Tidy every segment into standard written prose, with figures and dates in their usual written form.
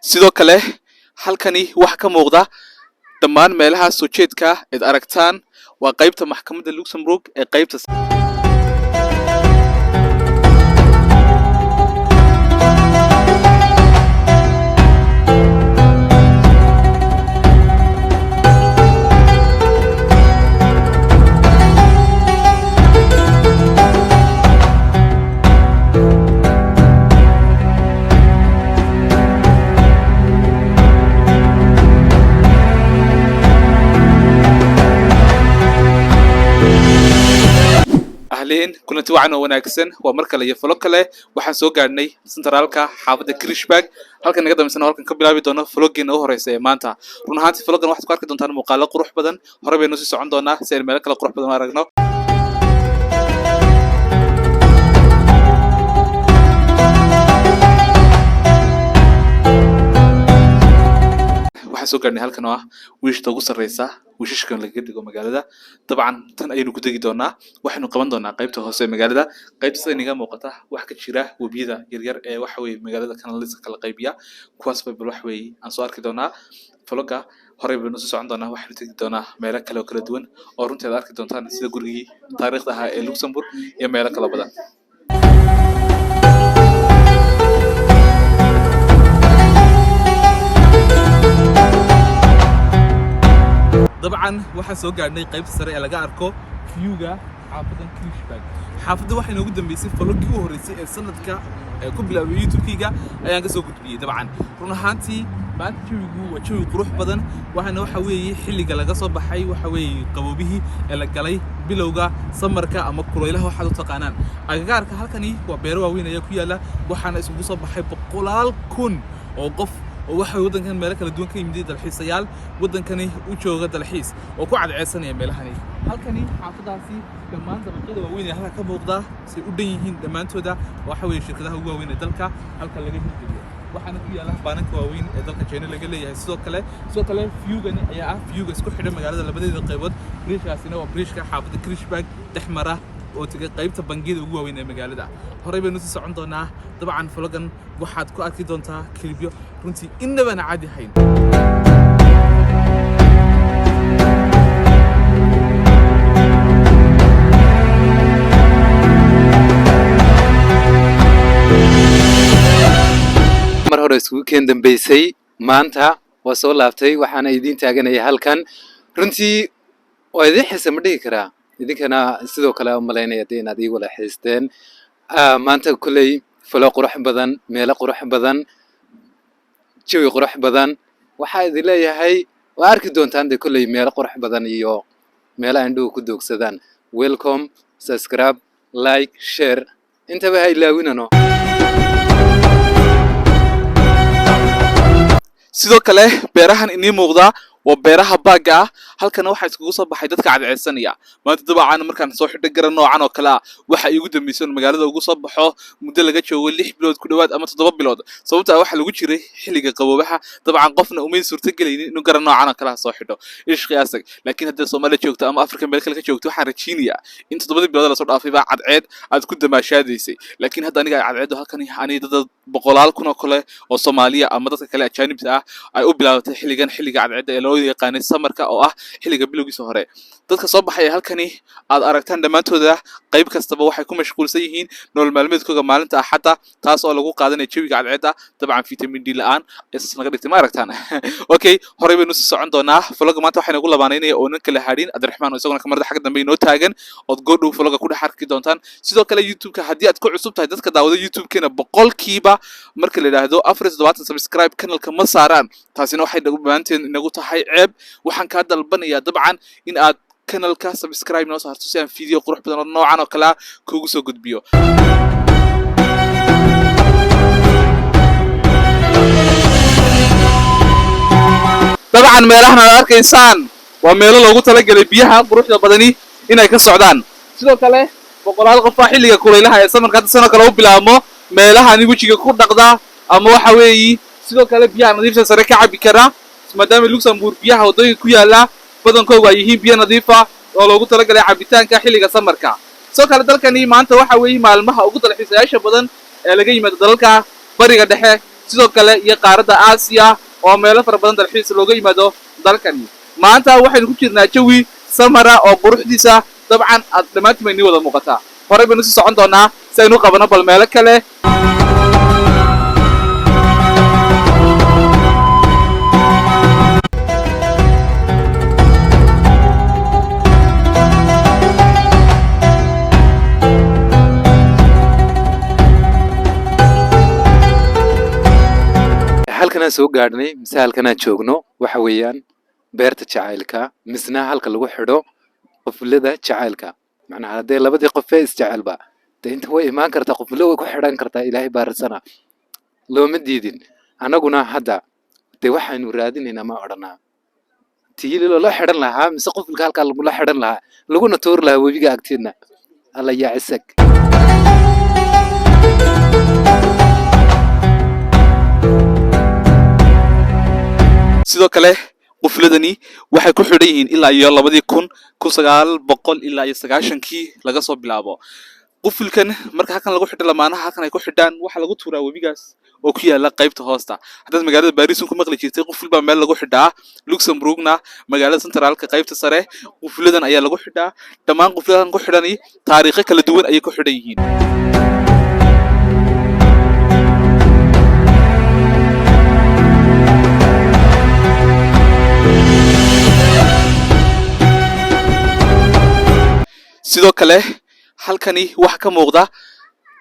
sidoo kale halkani waxa ka muuqda dhammaan meelaha soo jeedka ee aragtaan waa qaybta maxkamadda Luxembourg ee qaybta kulanti wacan oo wanaagsan waa mar kale iyo falo kale waxaan soo gaadhnay centraalka xaafadda Kirchberg halkan naga dambeysana halkan ka bilaabi doono vloggeena u horeysa ee maanta run ahaantii vloggan waxaad ku arki doontaan muuqaalo qurux badan hore baynu sii socon doonaa si aynu meelo kale qurux badan u aragno waxaan soo gaadhnay halkan oo ah wiishta ugu sarreysa wiishashkan laga dhigo magaalada dabcan tan ayaynu ku degi doonaa waxaynu qaban doonaa qaybta hoose ee magaalada qaybta sida inaga muuqata wax ka jira webiyada yaryar ee waxa weeye magaalada kanaalisa kala qaybiya kuwaas bay bal wax weeye aan soo arki doonaa vlogga horey baynu soo socon doonaa waxaynu tegi doonaa meelo kale oo kala duwan oo runtii aad arki doontaan sida gurigii taariikhda ahaa ee Luxembourg iyo meelo kale badan dabcan waxaan soo gaadhnay qaybta sare ee laga arko viewga xaafadda Kirchberg xaafadda waxay noogu dambeysay vloggii u horeysay ee sanadka ku bilaabay YouTube-kiga ayaan ka soo gudbiyay dabcan run ahaantii maanta jawigu waa jawi qurux badan waxaana waxa weeye xilliga laga soo baxay waxa weeye qaboobihii ee la galay bilowga samarka ama kulaylaha waxaad u taqaanaan agagaarka halkani waa beero waaweyn ayaa ku yaala waxaana isugu soo baxay boqolaal kun oo qof oo waxa waddankan meelo kala duwan ka yimid dalxiisayaal waddankani u jooga dalxiis oo ku cadceesanaya meelahani halkani xaafadaasi dhammaan dabaqyada waaweyn ee halka ka muuqda si u dhan yihiin dhammaantooda waxa weeye shirkadaha ugu waaweyn ee dalka halka laga hirgeliyo waxaana ku yaala baananka waaweyn ee dalka China laga leeyahay sidoo kale viewgani ayaa ah viewga isku xidha magaalada labadeeda qaybood bridge-kaasina waa bridge-ka xaafadda Kirchberg dhexmara oo tagay qaybta bangiyada ugu waaweyn ee magaalada horey baynu sii socon doonaa dabcan vloggan waxaad ku arki doontaa kilibyo runtii innaba caadi ahayn mar hore isku keen dambeysay maanta waa soo laabtay waxaana idin taaganaya halkan runtii waa idin xiisa ma dhigi karaa idinkana sidoo kale umaleynaya inaad ii wala xiisteen maanta kulay falo qurux badan meelo qurux badan jawi qurux badan waxaa idin leeyahay waa arki doontaan de kulay meelo qurux badan iyo meelo indhuhu ku doogsadaan welcome subscribe like share intaba ha ilaawinano sidoo kale beerahan inii muuqda waa beeraha baaga ah halkana waxa iskugu soo baxay dadka cadceesanaya maanta dabcan markaan soo xidhay garan noocan oo kale ah waxa igu dambeysay magaalada ugu soo baxo muddo laga joogo 6 bilood ku dhawaad ama 7 bilood sababta waxa lagu jiray xilliga qaboobaha dabcan qofna uma suurta galaynin inuu garan noocan oo kale ah soo xidho ish qiyaasag laakiin hadda Soomaaliya joogto ama Afrika meel kale ka joogto waxa rajiinaya in 7 bilood la soo dhaafay baa cadceed aad ku damaashaadaysay laakiin hadda aniga cadceedu halkani ani dad boqolaal kun oo kale oo Soomaaliya ama dadka kale ajaanibta ah ay u bilaabatay xilliga cadceedda ee loo yaqaan samarka oo ah xilliga bilowgiisa hore dadka soo baxay halkani aad aragtaan dhamaantooda qayb kastaba waxay ku mashquulsan yihiin nolol maalmeedkooda maalinta axada taas oo lagu qaadanayo jawiga cadceedda dabcan vitamin D la'aan isas naga dhigtay ma aragtaan okay horey baynu sii socon doonaa vlogga maanta waxayna ugu labaanaynaya oo nan kala hadhin Abdiraxmaan oo isaguna kamarada xagga dambe inoo taagan oo go'dhow vlogga ku dhex arki doontaan sidoo kale YouTube-ka haddii aad ku cusub tahay dadka daawada YouTube-keena boqolkiiba marka la yiraahdo 470 subscribe kanalka ma saaraan taasina waxay dhamaanteen inagu tahay ceeb waxaan ka dalbanayaa dabcan in aad kanalka subscribe noo saarto si aan video qurux badan oo noocan oo kale kuugu soo gudbiyo dabcan meelahan aad arkaysaan waa meelo loogu talagalay biyaha quruxda badani inay ka socdaan sidoo kale boqolaal qof xilliga kulaylaha ee samarka sano kale u bilaabmo meelahan wajiga ku dhaqda ama waxa weeyi sidoo kale biyaha nadiifta sare ka cabi kara maadaama Luxembourg biyaha wadooyinka ku yaala badankoodu ay yihiin biyo nadiif ah oo loogu talagalay cabitaanka xilliga samarka sidoo kale dalkani maanta waxa weeye maalmaha ugu dalxiisayaasha badan ee laga yimaado dalalka bariga dhexe sidoo kale iyo qaaradda aasiya oo meelo fara badan dalxiis looga yimaado dalkani. maanta waxaynu ku jirnaa jawi samara oo quruxdiisa dabcan aad dhammaantiin bay nii wada muuqataa. horey baynu sii socon doonaa si aynu u qabano bal meelo kale. halkanaan soo gaadhnay mise halkanaan joogno waxa weeyaan beerta jacaylka misna halka lagu xidho qufulada jacaylka. macnaha haddee labadii qofee isjecelba dee inta way imaan kartaa qufulo way ku xidhan kartaa. ilaahay baarisana looma diidin. annaguna hadda dee waxaynu raadinaynaa ma odhanaa tii loola xidhan lahaa mise qufulka halkaa lagula xidhan lahaa laguna tuuri lahaa webiga agteedna. alla yaa cisag. sidoo kale qufuladani waxay ku xidhan yihiin ilaa iyo 1900 ilaa iyo 90kii laga soo bilaabo. qufulkan marka halkan lagu xidho lamaanaha halkan ay ku xidhaan waxa lagu tuuraa webigaas oo ku yaala qaybta hoosta. haddaad magaalada Paris ku maqli jirtay quful baa meel lagu xidhaa. Luxembourgna magaalada centraalka qaybta sare qufuladan ayaa lagu xidhaa. dhammaan qufuladan ku xidhani taariikho kala duwan ayay ku xidhan yihiin. sidoo kale halkani waxa ka muuqda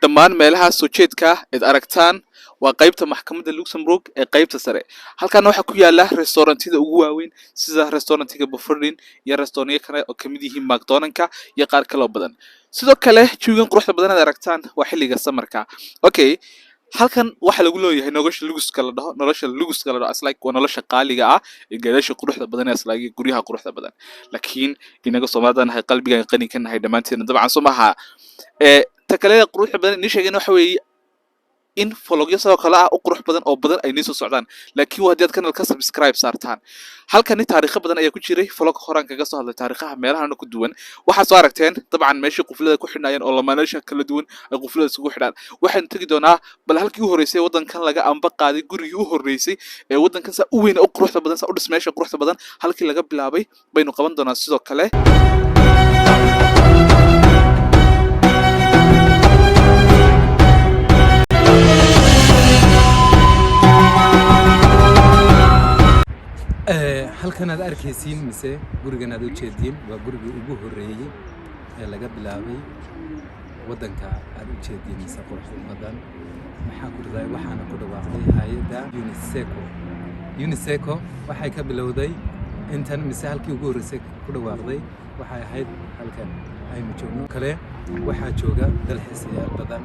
dhammaan meelaha soo jeedka aad aragtaan waa qaybta maxkamadda Luxembourg ee qaybta sare. halkan waxa ku yaala restaurantida ugu waaweyn sida restaurantiga Bofordin iyo restaurantyo kale oo kamid yihiin McDonald's iyo qaar kale oo badan. sidoo kale jawigan quruxda badan aad aragtaan waa xilliga samarka. okay, halkan waxa lagu leeyahay nolosha luguska la dhaho aslike waa nolosha qaaliga ah ee gaadasha quruxda badan ee aslike guryaha quruxda badan. laakiin inaga Soomaalidan hay qalbigan qani ka nahay dhamaanteen dabcan Soomaha ta kale quruxda badan in sheegayna waxa weeye in fologyo sidoo kale ah u qurux badan oo badan ay niso socdaan. laakiin waa hadii kanalka subscribe saartaan halkani taariikho badan ayaa ku jiray folog horaan kaga soo hadlay taariikhaha meelaha ku duwan. waxaa soo aragteen dabcan meeshii qufulada ku xidhnayeen oo lamaanayaasha kala duwan ay qufulada isugu xidhaan. waxaan tagi doonaa bal halkii u horeysay wadankan laga amba qaaday gurigii u horeysay ee wadankan sa u weyn oo quruxda badan sa u dhismeesha quruxda badan halkii laga bilaabay baynu qaban doonaa. sidoo kale halkan aad arkaysiin mise gurigan aad u jeediin waa gurigii ugu horeeyay ee laga bilaabay wadanka aad u jeediin mise quruxda badan. maxaa ku dhacay waxaana ku dhawaaqday hay'adda UNICEF waxay ka bilowday intan mise halkii ugu horeysay ku dhawaaqday waxay ahayd halkan aynu joogno. kale waxaa jooga dalxiisayaal badan.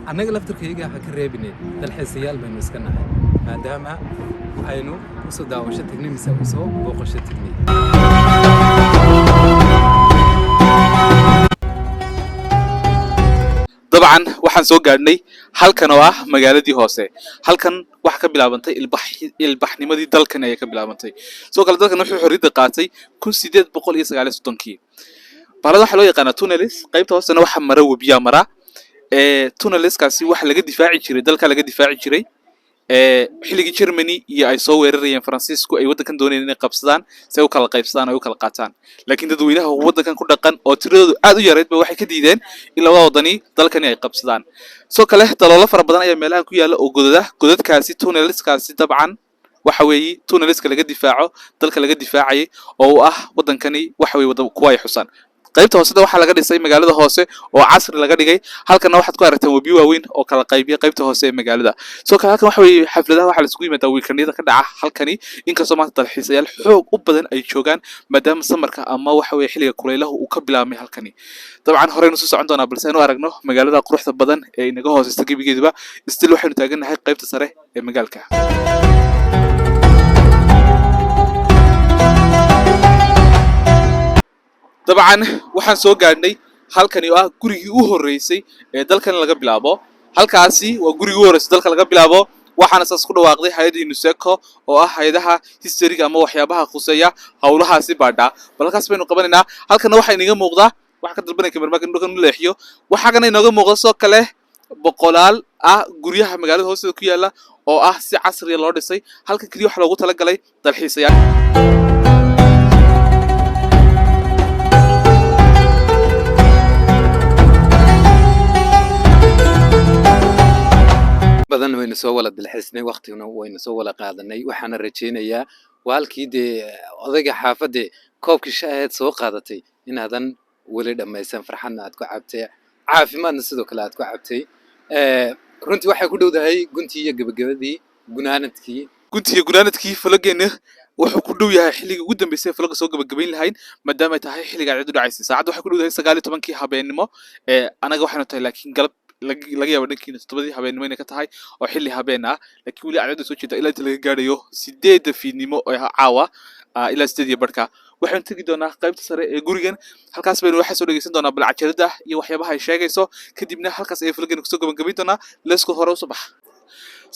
annaga laftarkayga ha ka reebineen dalxiisayaal baynu iska nahay maadaama aynu usoo daawasho tagnay mise usoo booqasho tagnay. dabcan waxaan soo gaadhnay halkan oo ah magaaladii hoose. halkan waxa ka bilaabantay ilbaxnimadii dalkan ayay ka bilaabantay. sidoo kale dalkan wuxuu xorriyadda qaatay 1839kii. balada waxa loo yaqaanaa Tunnels. qaybta hoosena waxa mara webiya mara. Tunnelskaasi waxa laga difaaci jiray dalka laga difaaci jiray xilligii Germany iyo ay soo weerarayeen Faransiisku ay wadankan doonayeen inay qabsadaan si ay u kala qaybsadaan ay u kala qaataan. laakiin dadweynaha wadankan ku dhaqan oo tiradoodu aad u yareed ba waxay ka diideen in labada wadani dalkani ay qabsadaan. soo kale daloolo fara badan ayaa meelaha ku yaala oo godadkaasi Tunnelskaasi dabcan waxa weeye Tunnelska laga difaaco dalka laga difaacay oo ah wadankani waxa weeye kuwa ay xusaan. qaybta hoose waxaa laga dhisay magaalada hoose oo casri laga dhigay. halkana waxaad ku aragtaan webi waaweyn oo kala qaybiya qaybta hoose ee magaalada. soo kale halkan waxa weeye xafladaha waxa la isugu yimaadaa weekendada ka dhaca halkani inkastoo maanta dalxiisayaal xoog u badan ay joogaan maadaama samarka ama waxa weeye xilliga kulaylaha uu ka bilaabmay halkani. dabcan horeynu soo socon doonaa balse aynu aragno magaalada quruxda badan ee inaga hooseysa gebigeedaba. still waxaynu taaganahay qaybta sare ee magaalka. dabcan waxaan soo gaadhnay halkani oo ah gurigii u horeysay ee dalkan laga bilaabo. halkaasi waa gurigii u horeysay dalka laga bilaabo. waxaana saas ku dhawaaqday hay'adda UNICEF oo ah hay'adaha history ama waxyaabaha khuseeya hawlahaasi baadha. bal halkaas baynu qabanaynaa. halkana waxa inaga muuqda waxa ka dalbanay kamermarka dhulkan u leexiyo. waxa kana inaga muuqda soo kale boqolaal ah guryaha magaalada hoosteeda ku yaala oo ah si casriya loo dhisay. Halkan kaliya waxa loogu talagalay dalxiisayaal. badan waynu soo wala dalxiisnay waqtiguna waynu soo wala qaadanay waxaana rajaynayaa waa halkii dee odayga xaafadde koobkii shaaheed soo qaadatay inaadan weli dhammaysan farxadna aad ku cabtay caafimaadna sidoo kale aad ku cabtay runtii waxay ku dhowdahay guntii iyo gabagabadii gunaanadkii guntiga gunaanadkii falageena wuxuu ku dhow yahay xilliga ugu dambeysay falaga soo gabagabayn lahayn maadaama ay tahay xilliga cid u dhacaysay saacadda waxay ku dhowdahay 19 habeenimo anaga waxaanu tahay laakiin galab laga yaabo dhankiina 7 habeenimo inay ka tahay oo xilli habeen ah laakiin weli cadada soo jeeda ilaa inta laga gaarayo 8 fiidnimo oo caawa ilaa 8 barka waxaan tagi doonaa qaybta sare ee gurigan halkaas baynu waxa soo dhageysan doonaa balcajarada iyo waxyaabaha ay sheegayso kadibna halkaas ay falageena ku soo gabagabayn doonaa leesko hore u subax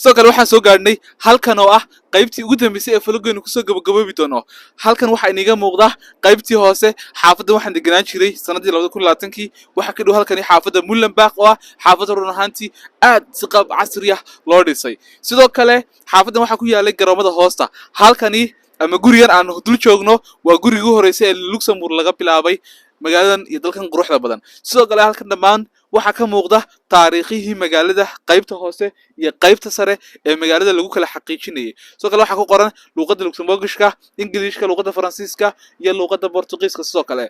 sidoo kale waxaan soo gaadhnay halkan oo ah qaybtii ugu dambeysay ee falageenu kusoo gabagaboobi doono halkan waxaa iniga muuqda qaybtii hoose xaafaddan waxaan deganaan jiray sanadii 2020kii waxaa ka dhow halkani xaafadda Mullenbach oo ah xaafadda run ahaantii aad si qaab casri ah loo dhisay sidoo kale xaafaddan waxaa ku yaalay garoomada hoosta halkani ama gurigan aan dul joogno waa gurigii ugu horeysay ee Luxembourg laga bilaabay magaaladan iyo dalkan quruxda badan sidoo kale halkan dhammaan waxaa ka muuqda taariikhihii magaalada qaybta hoose iyo qaybta sare ee magaalada lagu kala xaqiijinayay sidoo kale waxaa ku qoran luqadda Luxembourgishka Ingiriiska luqadda Faransiiska iyo luqadda Portugiiska sidoo kale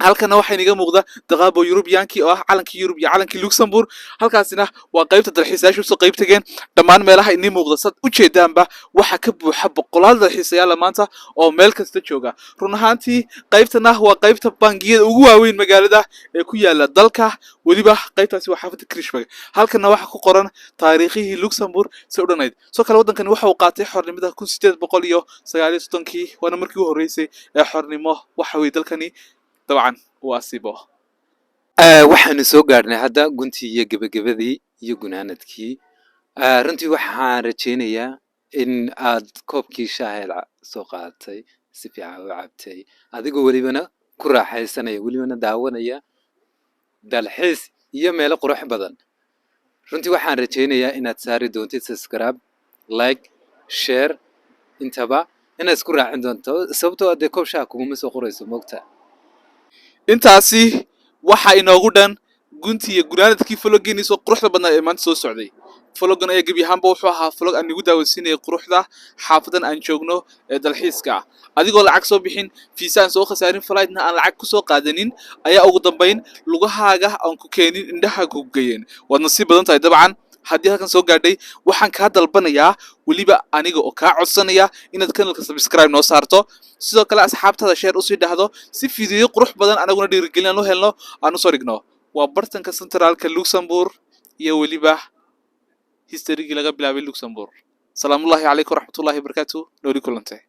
halkana waxaa inaga muuqda daqaabo Yurubiyaanki oo ah calankii Yurub iyo calankii Luxembourg halkaasina waa qaybta dalxiisayaashu soo qayb tageen dhammaan meelaha inii muuqda sad u jeedaanba waxa ka buuxa boqolaal dalxiisayaal maanta oo meel kasta jooga run ahaantii qaybtana waa qaybta bangiyada ugu waaweyn magaalada ee ku yaala dalka waliba qaybtaasi waa xaafadda Kirchberg halkana waxa ku qoran taariikhihii Luxembourg si u dhanayd soo kale wadankani waxa uu qaatay xornimada 1839kii waana markii ugu horeysay ee xornimo waxa weey dalkani طبعا واسيبه waxaanu soo gaadhnay hadda guntii iyo gabagabadii iyo gunaanadkii runtii waxaan rajaynayaa in aad koobkii shaaheed soo qaadatay si fiican u cabtay adigoo welibana ku raaxaysanaya welibana daawanaya dalxiis iyo meelo qurux badan runtii waxaan rajaynayaa inaad saari doontid subscribe like share intaba inaad isku raacin doonto sababtoo ah koob shaah kuguma soo qorayso moogta intaasi waxa inoogu dhan guntiga gunaanadkii falageeni soo quruxda badnaa ee maanta soo socday falagan ayaa gabi ahaanba wuxuu ahaa falag aan igu daawansiinay quruxda xaafadan aan joogno ee dalxiiska adigoo lacag soo bixin fiisaan soo khasaarin flightna aan lacag ku soo qaadanin ayaa ugu dambeyn lugahaaga aan ku keenin indhaha ku geeyeen waad nasiib badan tahay dabcan haddii halkan soo gaadhay waxaan kaa dalbanayaa weliba aniga oo kaa codsanaya inaad kanalka subscribe noo saarto sidoo kale asxaabtada share u sii dhahdo si fiidiyo qurux badan anaguna dhiirigelin loo helno aan u soo dhigno waa bartanka centralka Luxembourg iyo weliba history laga bilaabay Luxembourg salaamullaahi calaykum waraxmatullaahi wabarakaatuh nooli kulantay